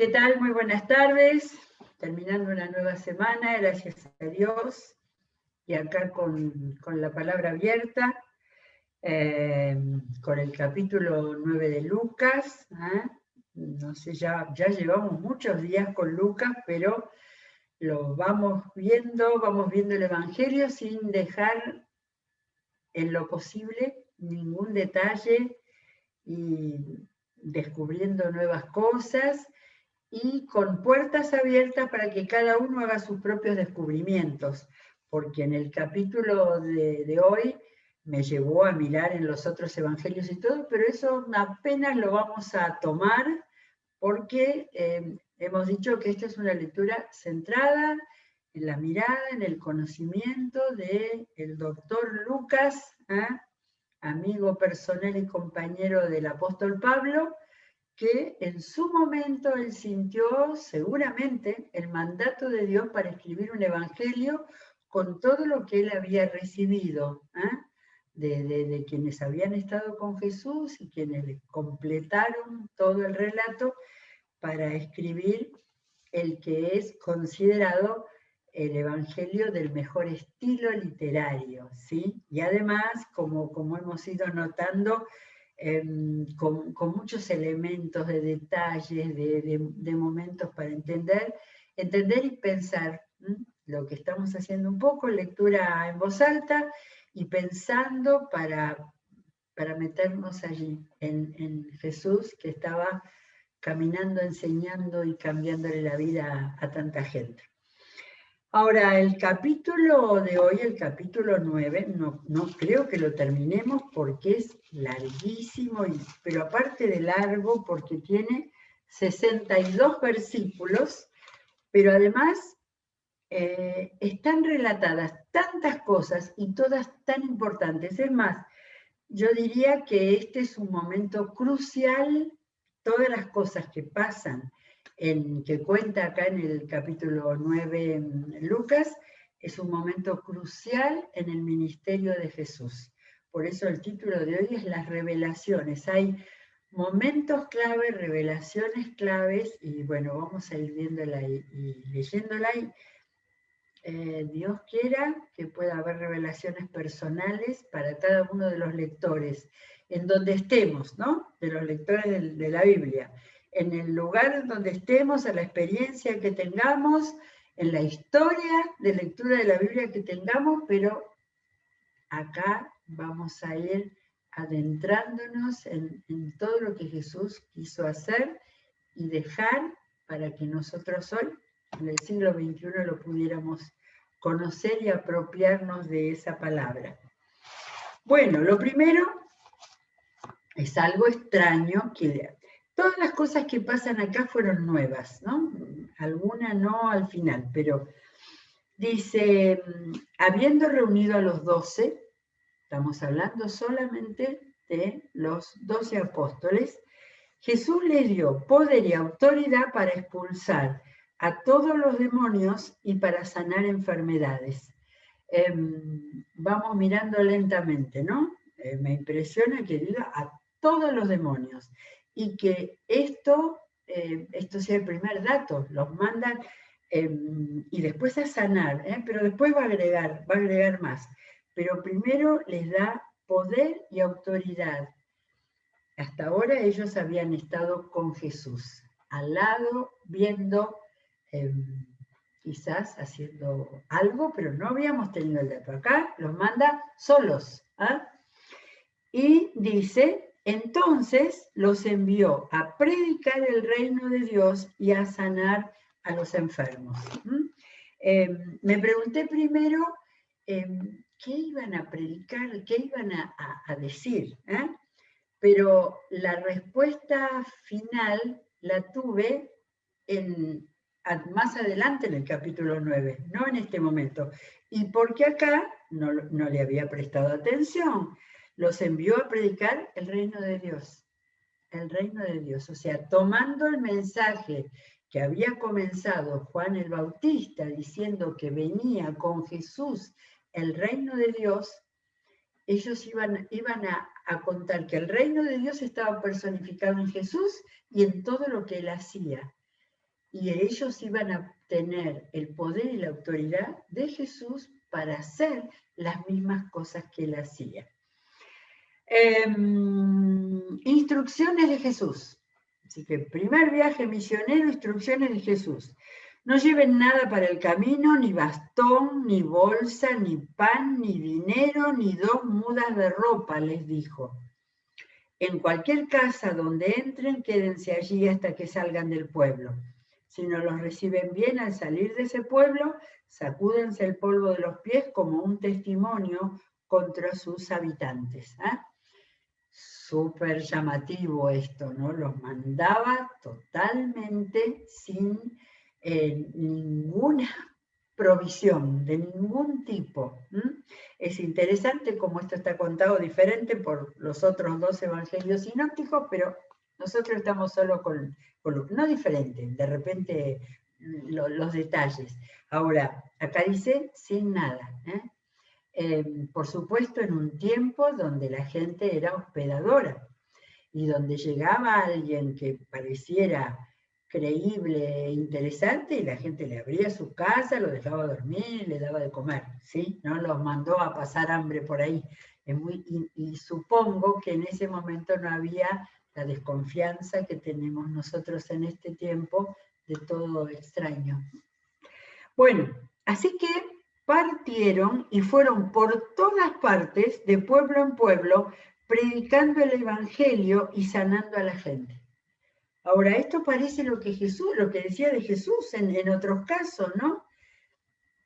¿Qué tal? Muy buenas tardes. Terminando una nueva semana, gracias a Dios. Y acá con la palabra abierta, con el capítulo 9 de Lucas. No sé, ya llevamos muchos días con Lucas, pero lo vamos viendo el Evangelio sin dejar en lo posible ningún detalle y descubriendo nuevas cosas, y con puertas abiertas para que cada uno haga sus propios descubrimientos, porque en el capítulo de hoy me llevó a mirar en los otros evangelios y todo, pero eso apenas lo vamos a tomar, porque hemos dicho que esta es una lectura centrada en la mirada, en el conocimiento del doctor Lucas, amigo personal y compañero del apóstol Pablo, que en su momento él sintió seguramente el mandato de Dios para escribir un evangelio con todo lo que él había recibido, de quienes habían estado con Jesús y quienes le completaron todo el relato para escribir el que es considerado el evangelio del mejor estilo literario, ¿sí? Y además, como hemos ido notando, con muchos elementos de detalles, de momentos para entender y pensar lo que estamos haciendo un poco, lectura en voz alta y pensando para meternos allí en Jesús, que estaba caminando, enseñando y cambiándole la vida a tanta gente. Ahora, el capítulo de hoy, el capítulo 9, no creo que lo terminemos porque es larguísimo, pero aparte de largo, porque tiene 62 versículos, pero además están relatadas tantas cosas y todas tan importantes. Es más, yo diría que este es un momento crucial. Todas las cosas que pasan, que cuenta acá en el capítulo 9 Lucas, es un momento crucial en el ministerio de Jesús. Por eso el título de hoy es las revelaciones. Hay momentos clave, revelaciones claves, y bueno, vamos a ir viéndola y leyéndola. Dios quiera que pueda haber revelaciones personales para cada uno de los lectores, en donde estemos, ¿no? De los lectores de la Biblia, en el lugar en donde estemos, en la experiencia que tengamos, en la historia de lectura de la Biblia que tengamos, pero acá vamos a ir adentrándonos en todo lo que Jesús quiso hacer y dejar para que nosotros hoy, en el siglo XXI, lo pudiéramos conocer y apropiarnos de esa palabra. Bueno, lo primero es algo extraño, que todas las cosas que pasan acá fueron nuevas, ¿no? Alguna no al final, pero dice, habiendo reunido a los 12, estamos hablando solamente de los 12 apóstoles, Jesús les dio poder y autoridad para expulsar a todos los demonios y para sanar enfermedades. Vamos mirando lentamente, ¿no? Me impresiona que diga a todos los demonios, y que esto sea el primer dato, los mandan, y después a sanar, pero después va a agregar más. Pero primero les da poder y autoridad. Hasta ahora ellos habían estado con Jesús, al lado, viendo, quizás haciendo algo, pero no habíamos tenido el dato. Acá los manda solos. Y dice, entonces los envió a predicar el reino de Dios y a sanar a los enfermos. Me pregunté primero qué iban a predicar, qué iban a decir, pero la respuesta final la tuve más adelante en el capítulo 9, no en este momento. Y porque acá no le había prestado atención. Los envió a predicar el reino de Dios. El reino de Dios. O sea, tomando el mensaje que había comenzado Juan el Bautista, diciendo que venía con Jesús el reino de Dios, ellos iban a contar que el reino de Dios estaba personificado en Jesús y en todo lo que él hacía. y ellos iban a tener el poder y la autoridad de Jesús para hacer las mismas cosas que él hacía. Instrucciones de Jesús. Así que primer viaje misionero, instrucciones de Jesús. No lleven nada para el camino, ni bastón, ni bolsa, ni pan, ni dinero, ni 2 mudas de ropa, les dijo. En cualquier casa donde entren, quédense allí hasta que salgan del pueblo. Si no los reciben bien al salir de ese pueblo, sacúdense el polvo de los pies como un testimonio contra sus habitantes. Súper llamativo esto, ¿no? Los mandaba totalmente sin ninguna provisión de ningún tipo. Es interesante cómo esto está contado diferente por los otros 2 evangelios sinópticos, pero nosotros estamos solo con no diferente, de repente los detalles. Ahora, acá dice sin nada, por supuesto en un tiempo donde la gente era hospedadora y donde llegaba alguien que pareciera creíble e interesante y la gente le abría su casa, lo dejaba dormir y le daba de comer, ¿sí? No los mandó a pasar hambre por ahí. Y supongo que en ese momento no había la desconfianza que tenemos nosotros en este tiempo de todo extraño. Bueno, así que partieron y fueron por todas partes, de pueblo en pueblo, predicando el evangelio y sanando a la gente. Ahora, esto parece lo que decía de Jesús en otros casos, ¿no?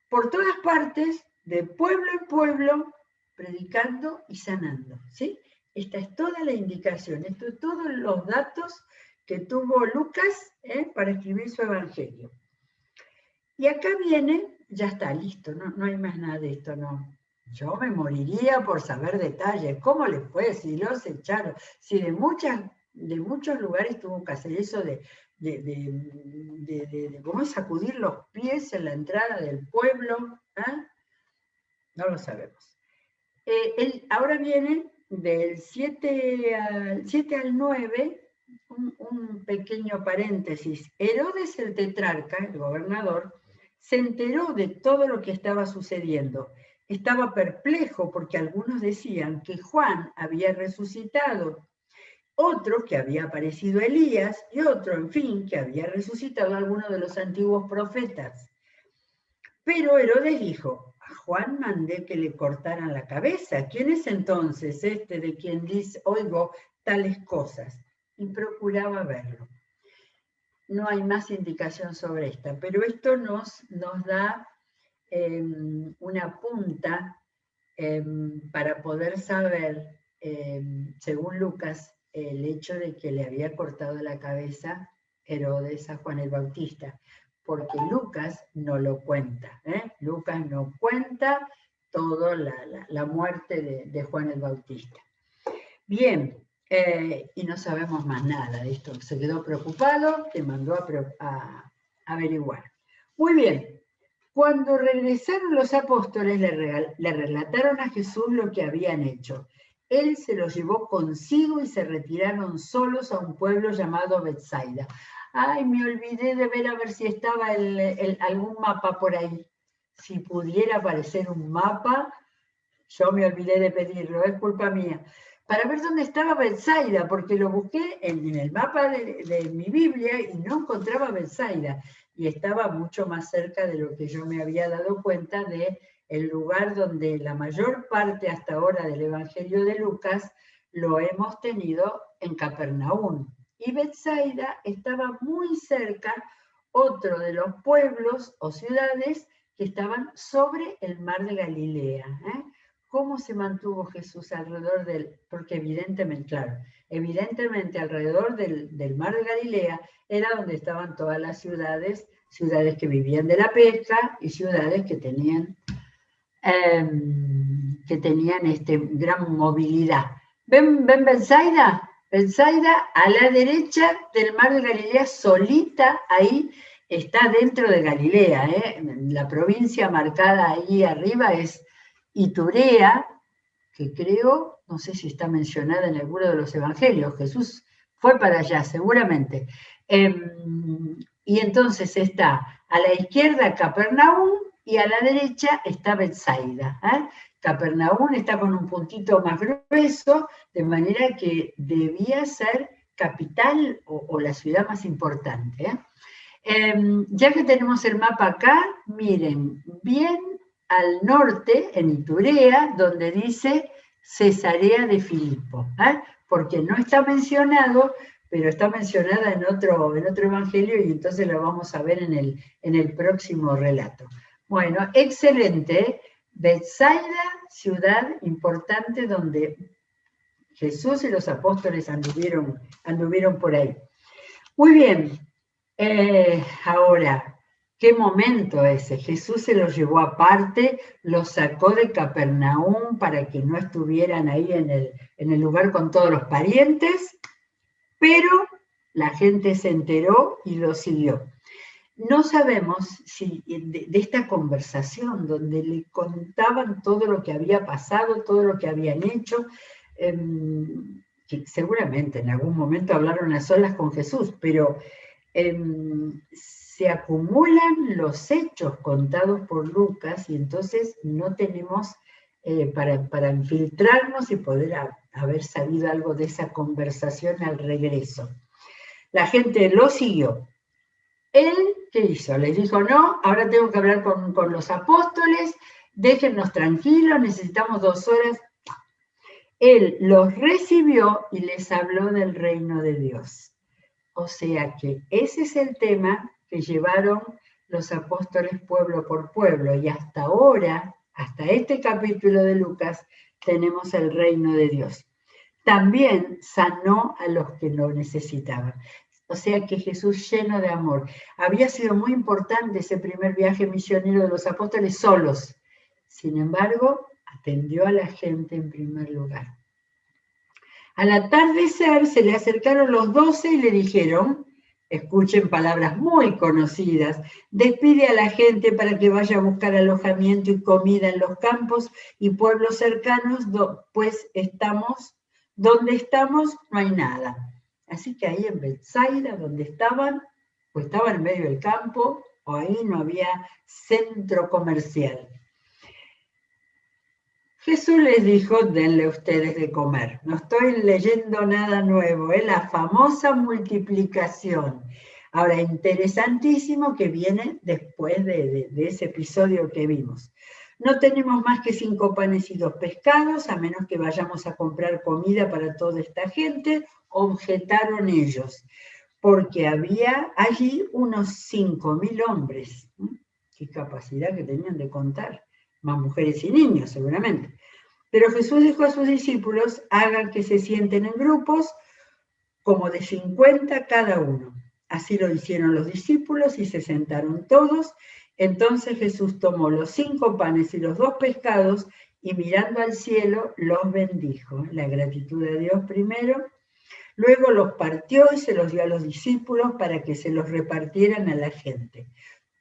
Por todas partes, de pueblo en pueblo, predicando y sanando, ¿sí? Esta es toda la indicación, esto es todos los datos que tuvo Lucas para escribir su evangelio. Y acá viene, ya está, listo, no hay más nada de esto, no. Yo me moriría por saber detalles, ¿cómo les fue? Si los echaron, si de muchos lugares tuvo que hacer eso de cómo sacudir los pies en la entrada del pueblo, no lo sabemos. Ahora viene del 7 al 9, un pequeño paréntesis. Herodes el tetrarca, el gobernador, se enteró de todo lo que estaba sucediendo. Estaba perplejo porque algunos decían que Juan había resucitado, otro que había aparecido Elías y otro, en fin, que había resucitado a alguno de los antiguos profetas. Pero Herodes dijo, a Juan mandé que le cortaran la cabeza. ¿Quién es entonces este de quien oigo tales cosas? Y procuraba verlo. No hay más indicación sobre esta, pero esto nos da una punta para poder saber, según Lucas, el hecho de que le había cortado la cabeza Herodes a Juan el Bautista, porque Lucas no lo cuenta. Lucas no cuenta toda la muerte de Juan el Bautista. Bien, y no sabemos más nada de esto. Se quedó preocupado, te mandó a averiguar. Muy bien. Cuando regresaron los apóstoles, le relataron a Jesús lo que habían hecho. Él se los llevó consigo y se retiraron solos a un pueblo llamado Betsaida. Ay, me olvidé de ver a ver si estaba algún mapa por ahí. Si pudiera aparecer un mapa, yo me olvidé de pedirlo, es culpa mía. Para ver dónde estaba Betsaida, porque lo busqué en el mapa de mi Biblia y no encontraba Betsaida. Y estaba mucho más cerca de lo que yo me había dado cuenta de el lugar donde la mayor parte hasta ahora del Evangelio de Lucas lo hemos tenido en Capernaum. Y Betsaida estaba muy cerca, otro de los pueblos o ciudades que estaban sobre el mar de Galilea. ¿Cómo se mantuvo Jesús alrededor porque evidentemente alrededor del mar de Galilea era donde estaban todas las ciudades que vivían de la pesca y ciudades que tenían gran movilidad. ¿Ven Betsaida? Betsaida a la derecha del mar de Galilea, solita ahí, está dentro de Galilea. La provincia marcada ahí arriba es Iturea, que creo, no sé si está mencionada en alguno de los evangelios. Jesús fue para allá, seguramente. Y entonces está a la izquierda Capernaum y a la derecha está Betsaida. Capernaum está con un puntito más grueso, de manera que debía ser capital o la ciudad más importante. Ya que tenemos el mapa acá, miren, bien al norte, en Iturea, donde dice Cesarea de Filipo, porque no está mencionado, pero está mencionada en otro evangelio y entonces lo vamos a ver en el próximo relato. Bueno, excelente. Betsaida, ciudad importante donde Jesús y los apóstoles anduvieron por ahí. Muy bien. Ahora, ¿qué momento ese? Jesús se los llevó aparte, los sacó de Capernaum para que no estuvieran ahí en el lugar con todos los parientes, pero la gente se enteró y lo siguió. No sabemos si de esta conversación donde le contaban todo lo que había pasado, todo lo que habían hecho, que seguramente en algún momento hablaron a solas con Jesús, pero se acumulan los hechos contados por Lucas y entonces no tenemos para infiltrarnos y poder haber sabido algo de esa conversación al regreso. La gente lo siguió. Él, ¿qué hizo? Les dijo, no, ahora tengo que hablar con los apóstoles, déjennos tranquilos, necesitamos 2 horas. Él los recibió y les habló del reino de Dios. O sea que ese es el tema que llevaron los apóstoles pueblo por pueblo. Y hasta ahora, hasta este capítulo de Lucas, tenemos el reino de Dios. También sanó a los que lo necesitaban. O sea que Jesús, lleno de amor. Había sido muy importante ese primer viaje misionero de los apóstoles solos. Sin embargo, atendió a la gente en primer lugar. Al atardecer se le acercaron los 12 y le dijeron, escuchen palabras muy conocidas, despide a la gente para que vaya a buscar alojamiento y comida en los campos y pueblos cercanos, pues donde estamos no hay nada. Así que ahí en Betsaida, donde estaban, o estaban en medio del campo, o ahí no había centro comercial. Jesús les dijo, denle ustedes de comer. No estoy leyendo nada nuevo, es la famosa multiplicación. Ahora, interesantísimo que viene después de ese episodio que vimos. No tenemos más que 5 panes y 2 pescados, a menos que vayamos a comprar comida para toda esta gente, objetaron ellos, porque había allí unos 5.000 hombres. Qué capacidad que tenían de contar. Más mujeres y niños, seguramente. Pero Jesús dijo a sus discípulos, hagan que se sienten en grupos como de 50 cada uno. Así lo hicieron los discípulos y se sentaron todos. Entonces Jesús tomó los 5 panes y los 2 pescados y mirando al cielo los bendijo. La gratitud a Dios primero. Luego los partió y se los dio a los discípulos para que se los repartieran a la gente.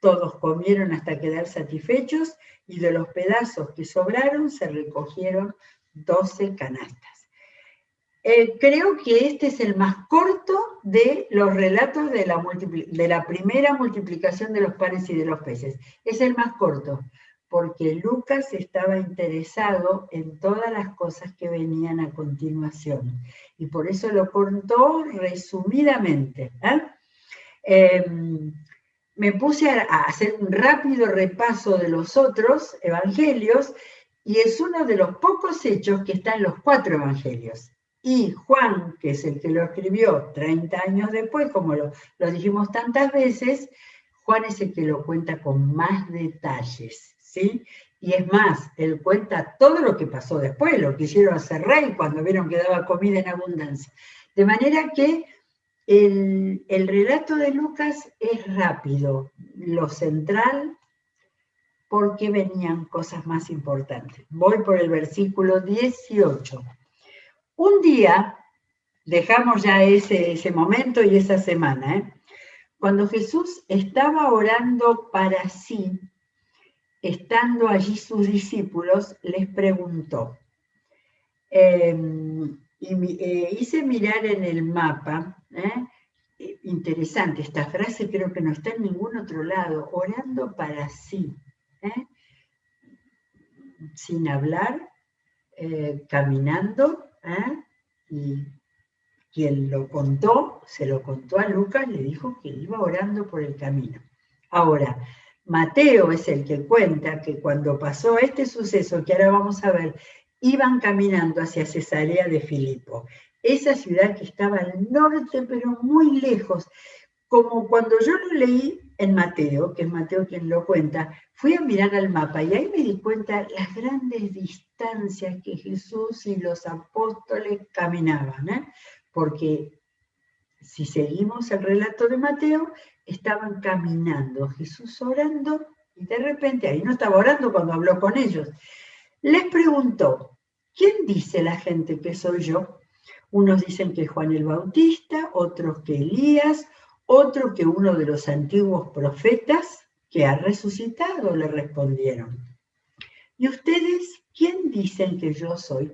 Todos comieron hasta quedar satisfechos y de los pedazos que sobraron se recogieron 12 canastas. Creo que este es el más corto de los relatos de la primera multiplicación de los panes y de los peces. Es el más corto, porque Lucas estaba interesado en todas las cosas que venían a continuación. Y por eso lo contó resumidamente. Me puse a hacer un rápido repaso de los otros evangelios y es uno de los pocos hechos que está en los 4 evangelios. Y Juan, que es el que lo escribió 30 años después, como lo dijimos tantas veces, Juan es el que lo cuenta con más detalles, ¿sí? Y es más, él cuenta todo lo que pasó después, lo que hicieron hacer rey cuando vieron que daba comida en abundancia. De manera que el relato de Lucas es rápido, lo central, porque venían cosas más importantes. Voy por el versículo 18. Un día, dejamos ya ese momento y esa semana, cuando Jesús estaba orando para sí, estando allí sus discípulos, les preguntó, hice mirar en el mapa, interesante esta frase, creo que no está en ningún otro lado, orando para sí, sin hablar, caminando, y quien lo contó, se lo contó a Lucas, le dijo que iba orando por el camino. Ahora, Mateo es el que cuenta que cuando pasó este suceso, que ahora vamos a ver, iban caminando hacia Cesarea de Filipo, esa ciudad que estaba al norte, pero muy lejos. Como cuando yo lo leí en Mateo, que es Mateo quien lo cuenta, fui a mirar al mapa y ahí me di cuenta las grandes distancias que Jesús y los apóstoles caminaban, porque si seguimos el relato de Mateo, estaban caminando, Jesús orando, y de repente, ahí no estaba orando cuando habló con ellos, les preguntó, ¿quién dice la gente que soy yo? Unos dicen que Juan el Bautista, otros que Elías, otro que uno de los antiguos profetas que ha resucitado, le respondieron. ¿Y ustedes quién dicen que yo soy?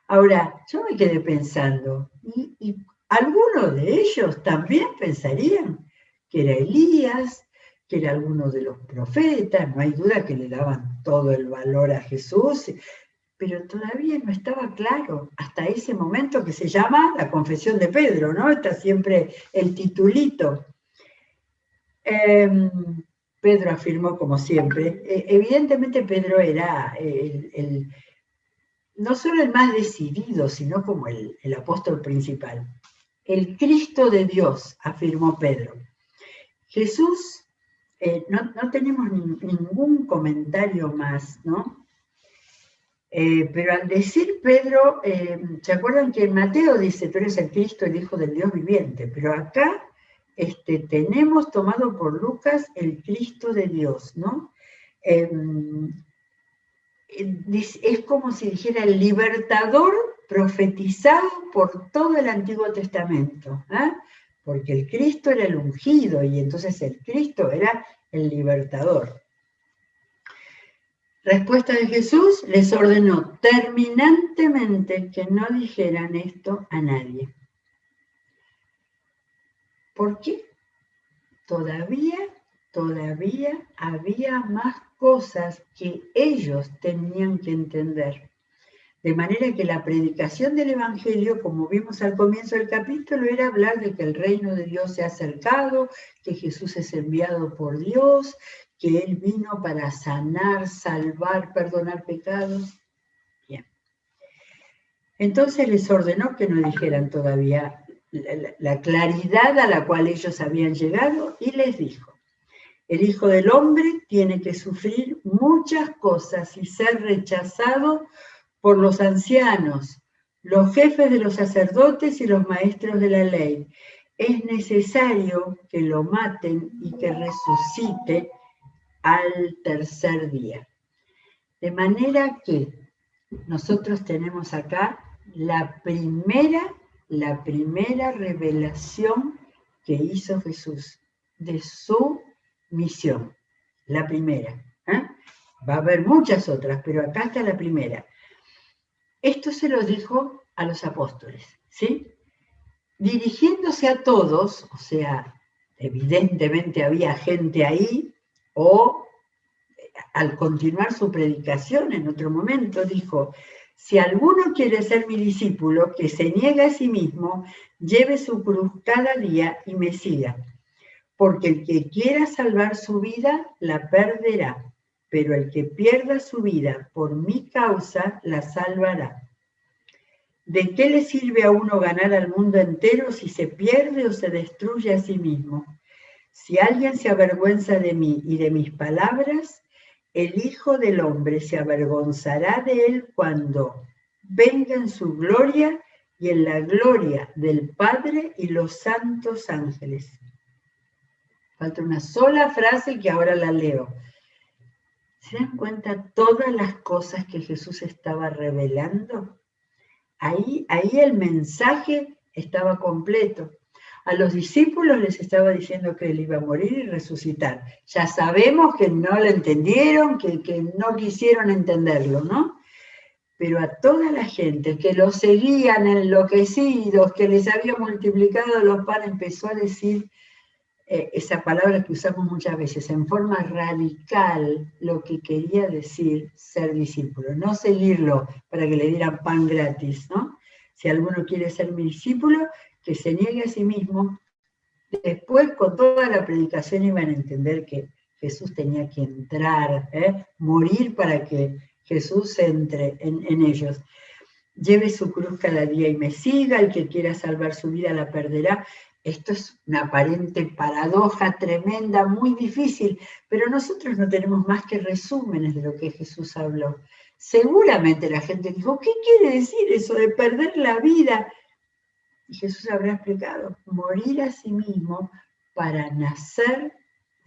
Ahora, yo me quedé pensando, y algunos de ellos también pensarían que era Elías, que era alguno de los profetas, no hay duda que le daban todo el valor a Jesús, pero todavía no estaba claro, hasta ese momento que se llama la confesión de Pedro, ¿no? Está siempre el titulito. Pedro afirmó como siempre, evidentemente Pedro era no solo el más decidido, sino como el apóstol principal. El Cristo de Dios, afirmó Pedro. Jesús, no tenemos ningún comentario más, ¿no? Pero al decir Pedro, ¿se acuerdan que en Mateo dice, tú eres el Cristo, el Hijo del Dios viviente? Pero acá tenemos tomado por Lucas el Cristo de Dios, ¿no? Es como si dijera el libertador profetizado por todo el Antiguo Testamento, porque el Cristo era el ungido y entonces el Cristo era el libertador. Respuesta de Jesús, les ordenó terminantemente que no dijeran esto a nadie. ¿Por qué? Todavía había más cosas que ellos tenían que entender. De manera que la predicación del Evangelio, como vimos al comienzo del capítulo, era hablar de que el reino de Dios se ha acercado, que Jesús es enviado por Dios, que Él vino para sanar, salvar, perdonar pecados. Bien. Entonces les ordenó que no dijeran todavía la claridad a la cual ellos habían llegado y les dijo, el Hijo del Hombre tiene que sufrir muchas cosas y ser rechazado por los ancianos, los jefes de los sacerdotes y los maestros de la ley. Es necesario que lo maten y que resucite al tercer día. De manera que nosotros tenemos acá la primera revelación que hizo Jesús de su misión. La primera. Va a haber muchas otras, pero acá está la primera. Esto se lo dijo a los apóstoles, ¿sí? Dirigiéndose a todos, o sea, evidentemente había gente ahí, o al continuar su predicación en otro momento dijo, si alguno quiere ser mi discípulo, que se niegue a sí mismo, lleve su cruz cada día y me siga. Porque el que quiera salvar su vida, la perderá, pero el que pierda su vida por mi causa, la salvará. ¿De qué le sirve a uno ganar al mundo entero si se pierde o se destruye a sí mismo? Si alguien se avergüenza de mí y de mis palabras, el Hijo del Hombre se avergonzará de él cuando venga en su gloria y en la gloria del Padre y los santos ángeles. Falta una sola frase que ahora la leo. ¿Se dan cuenta todas las cosas que Jesús estaba revelando? Ahí el mensaje estaba completo. A los discípulos les estaba diciendo que él iba a morir y resucitar. Ya sabemos que no lo entendieron, que no quisieron entenderlo, ¿no? pero a toda la gente que los seguían enloquecidos, que les había multiplicado los panes, empezó a decir esa palabra que usamos muchas veces, en forma radical, lo que quería decir ser discípulo. No seguirlo para que le dieran pan gratis, ¿no? Si alguno quiere ser mi discípulo, que se niegue a sí mismo. Después, con toda la predicación, iban a entender que Jesús tenía que entrar, morir para que Jesús entre en ellos. Lleve su cruz cada día y me siga, el que quiera salvar su vida la perderá. Esto es una aparente paradoja tremenda, muy difícil, pero nosotros no tenemos más que resúmenes de lo que Jesús habló. Seguramente la gente dijo, ¿qué quiere decir eso de perder la vida? Y Jesús habrá explicado, morir a sí mismo para nacer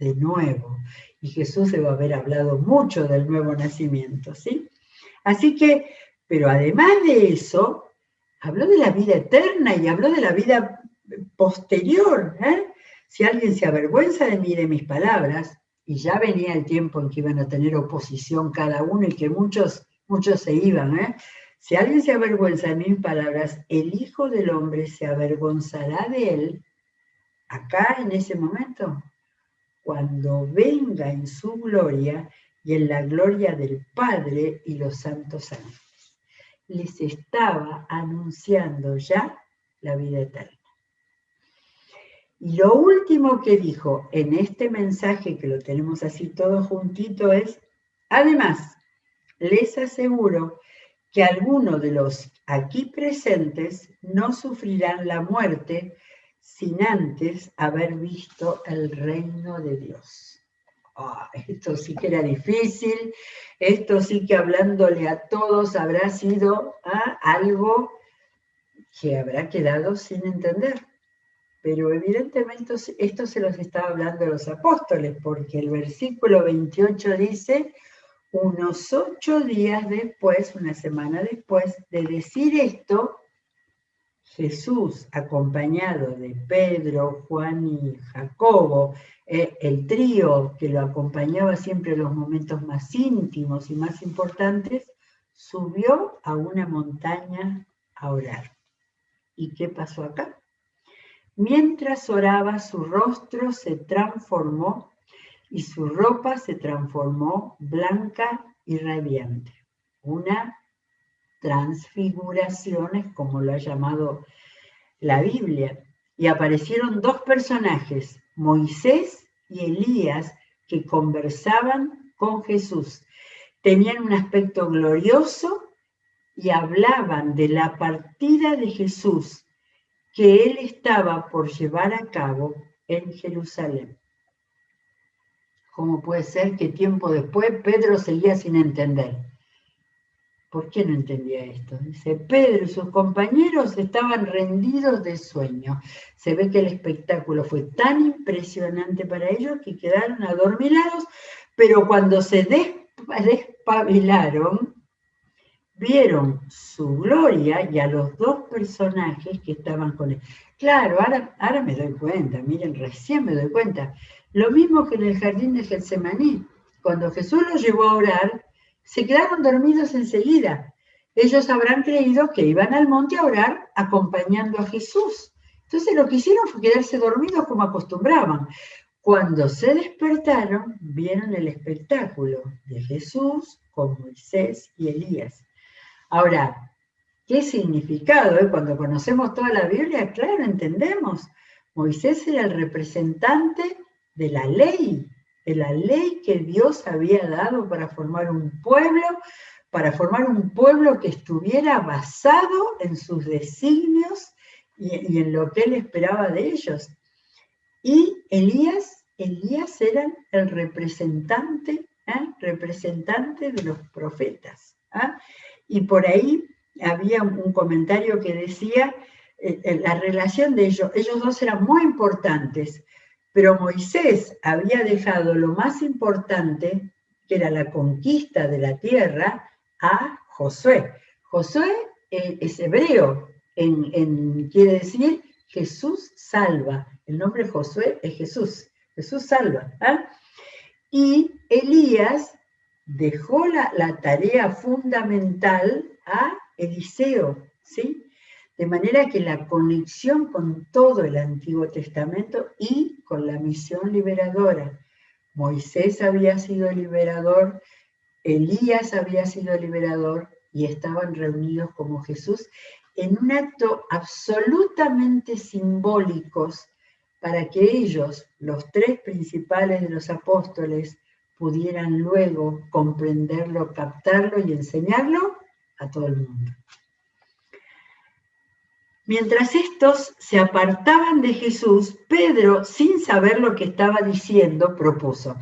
de nuevo. Y Jesús debe haber hablado mucho del nuevo nacimiento, ¿sí? Así que, pero además de eso, habló de la vida eterna y habló de la vida posterior. Si alguien se avergüenza de mí y de mis palabras, y ya venía el tiempo en que iban a tener oposición cada uno y que muchos se iban, si alguien se avergüenza de mis palabras, el Hijo del Hombre se avergonzará de él, acá en ese momento, cuando venga en su gloria y en la gloria del Padre y los santos ángeles. Les estaba anunciando ya la vida eterna. Y lo último que dijo en este mensaje, que lo tenemos así todo juntito, es, además, les aseguro que algunos de los aquí presentes no sufrirán la muerte sin antes haber visto el reino de Dios. Esto sí que era difícil, esto sí que hablándole a todos habrá sido algo que habrá quedado sin entender. Pero evidentemente esto se los estaba hablando a los apóstoles, porque el versículo 28 dice, unos 8 días después, una semana después de decir esto, Jesús, acompañado de Pedro, Juan y Jacobo, el trío que lo acompañaba siempre en los momentos más íntimos y más importantes, subió a una montaña a orar. ¿Y qué pasó acá? Mientras oraba, su rostro se transformó y su ropa se transformó blanca y radiante. Una transfiguración, es como lo ha llamado la Biblia. Y aparecieron 2 personajes, Moisés y Elías, que conversaban con Jesús. Tenían un aspecto glorioso y hablaban de la partida de Jesús que él estaba por llevar a cabo en Jerusalén. ¿Cómo puede ser que tiempo después Pedro seguía sin entender? ¿Por qué no entendía esto? Dice, Pedro y sus compañeros estaban rendidos de sueño. Se ve que el espectáculo fue tan impresionante para ellos que quedaron adormilados, pero cuando se despabilaron, vieron su gloria y a los 2 personajes que estaban con él. Claro, ahora me doy cuenta, miren, recién me doy cuenta. Lo mismo que en el jardín de Getsemaní, cuando Jesús los llevó a orar, se quedaron dormidos enseguida. Ellos habrán creído que iban al monte a orar acompañando a Jesús. Entonces lo que hicieron fue quedarse dormidos como acostumbraban. Cuando se despertaron, vieron el espectáculo de Jesús con Moisés y Elías. Ahora, ¿qué significado? Cuando conocemos toda la Biblia, claro, entendemos. Moisés era el representante de la ley que Dios había dado para formar un pueblo que estuviera basado en sus designios y en lo que él esperaba de ellos. Y Elías era el representante de los profetas. Y por ahí había un comentario que decía, la relación de ellos 2 eran muy importantes, pero Moisés había dejado lo más importante, que era la conquista de la tierra, a Josué. Josué es hebreo, quiere decir Jesús salva. El nombre Josué es Jesús salva. Y Elías dejó la tarea fundamental a Eliseo, ¿sí? De manera que la conexión con todo el Antiguo Testamento y con la misión liberadora. Moisés había sido liberador, Elías había sido liberador y estaban reunidos como Jesús en un acto absolutamente simbólicos para que ellos, los tres principales de los apóstoles, pudieran luego comprenderlo, captarlo y enseñarlo a todo el mundo. Mientras estos se apartaban de Jesús, Pedro, sin saber lo que estaba diciendo, propuso.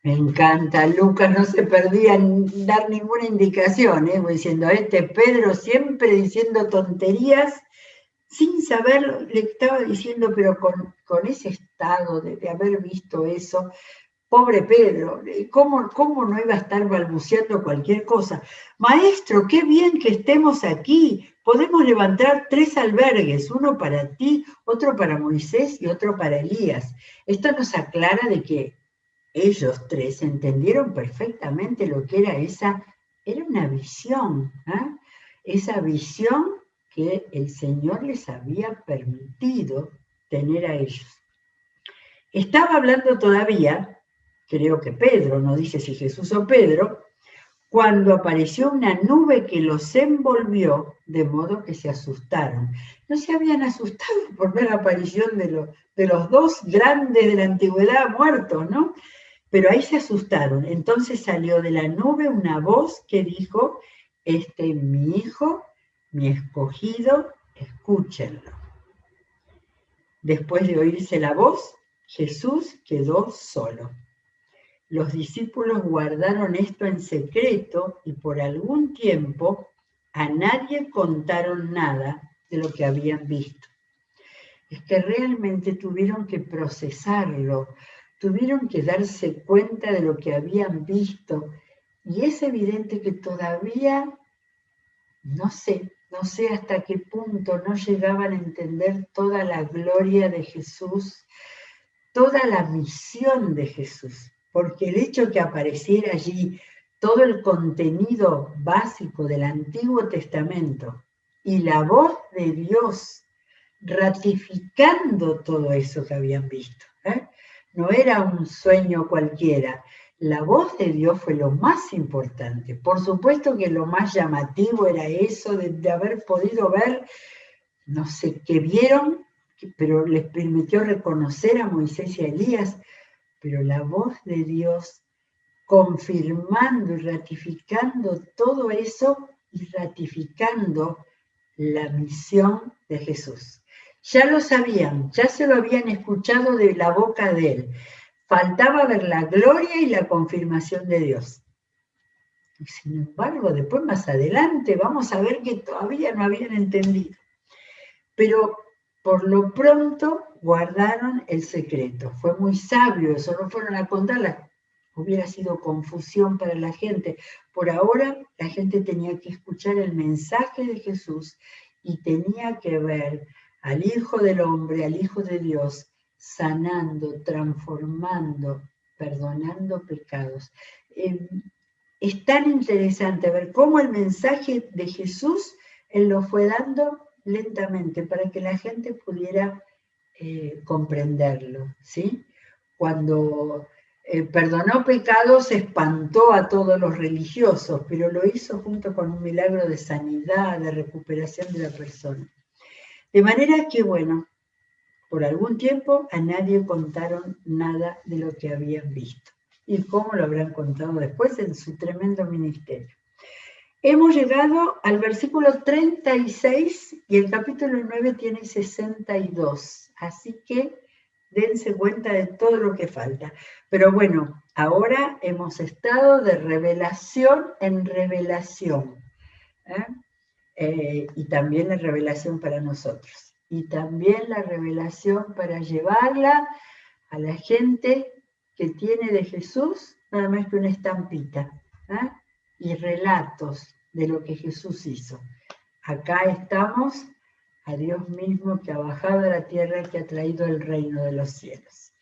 Me encanta, Lucas no se perdía en dar ninguna indicación, diciendo, Pedro siempre diciendo tonterías, sin saber lo que le estaba diciendo, pero con ese estado de haber visto eso. Pobre Pedro, ¿cómo no iba a estar balbuceando cualquier cosa? Maestro, qué bien que estemos aquí. Podemos levantar 3 albergues, uno para ti, otro para Moisés y otro para Elías. Esto nos aclara de que ellos tres entendieron perfectamente lo que era era una visión, esa visión que el Señor les había permitido tener a ellos. Estaba hablando todavía, creo que Pedro, no dice si Jesús o Pedro, cuando apareció una nube que los envolvió, de modo que se asustaron. No se habían asustado por ver la aparición de los dos grandes de la antigüedad muertos, ¿no? Pero ahí se asustaron. Entonces salió de la nube una voz que dijo, este es mi hijo, mi escogido, escúchenlo. Después de oírse la voz, Jesús quedó solo. Los discípulos guardaron esto en secreto y por algún tiempo a nadie contaron nada de lo que habían visto. Es que realmente tuvieron que procesarlo, tuvieron que darse cuenta de lo que habían visto. Y es evidente que todavía, no sé hasta qué punto no llegaban a entender toda la gloria de Jesús, toda la misión de Jesús. Porque el hecho que apareciera allí todo el contenido básico del Antiguo Testamento y la voz de Dios ratificando todo eso que habían visto, no era un sueño cualquiera. La voz de Dios fue lo más importante. Por supuesto que lo más llamativo era eso de haber podido ver, no sé qué vieron, pero les permitió reconocer a Moisés y a Elías, pero la voz de Dios confirmando y ratificando todo eso y ratificando la misión de Jesús. Ya lo sabían, ya se lo habían escuchado de la boca de él. Faltaba ver la gloria y la confirmación de Dios. Y sin embargo, después más adelante vamos a ver que todavía no habían entendido. Pero por lo pronto guardaron el secreto. Fue muy sabio, eso no fueron a contarla. Hubiera sido confusión para la gente. Por ahora la gente tenía que escuchar el mensaje de Jesús y tenía que ver al Hijo del Hombre, al Hijo de Dios, sanando, transformando, perdonando pecados. Es tan interesante ver cómo el mensaje de Jesús Él lo fue dando lentamente para que la gente pudiera comprenderlo, ¿sí? Cuando perdonó pecados, espantó a todos los religiosos, pero lo hizo junto con un milagro de sanidad, de recuperación de la persona. De manera que, bueno, por algún tiempo a nadie contaron nada de lo que habían visto. Y cómo lo habrán contado después en su tremendo ministerio. Hemos llegado al versículo 36 y el capítulo 9 tiene 62. Así que dense cuenta de todo lo que falta. Pero bueno, ahora hemos estado de revelación en revelación. Y también la revelación para nosotros. Y también la revelación para llevarla a la gente que tiene de Jesús nada más que una estampita, y relatos de lo que Jesús hizo. Acá estamos a Dios mismo que ha bajado a la tierra y que ha traído el reino de los cielos.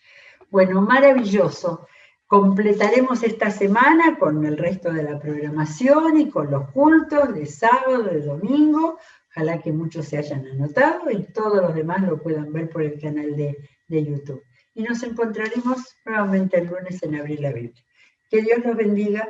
Bueno, maravilloso. completaremos esta semana con el resto de la programación y con los cultos de sábado, de domingo. Ojalá que muchos se hayan anotado y todos los demás lo puedan ver por el canal de YouTube. Y nos encontraremos nuevamente el lunes en Abrir la Biblia. Que Dios los bendiga.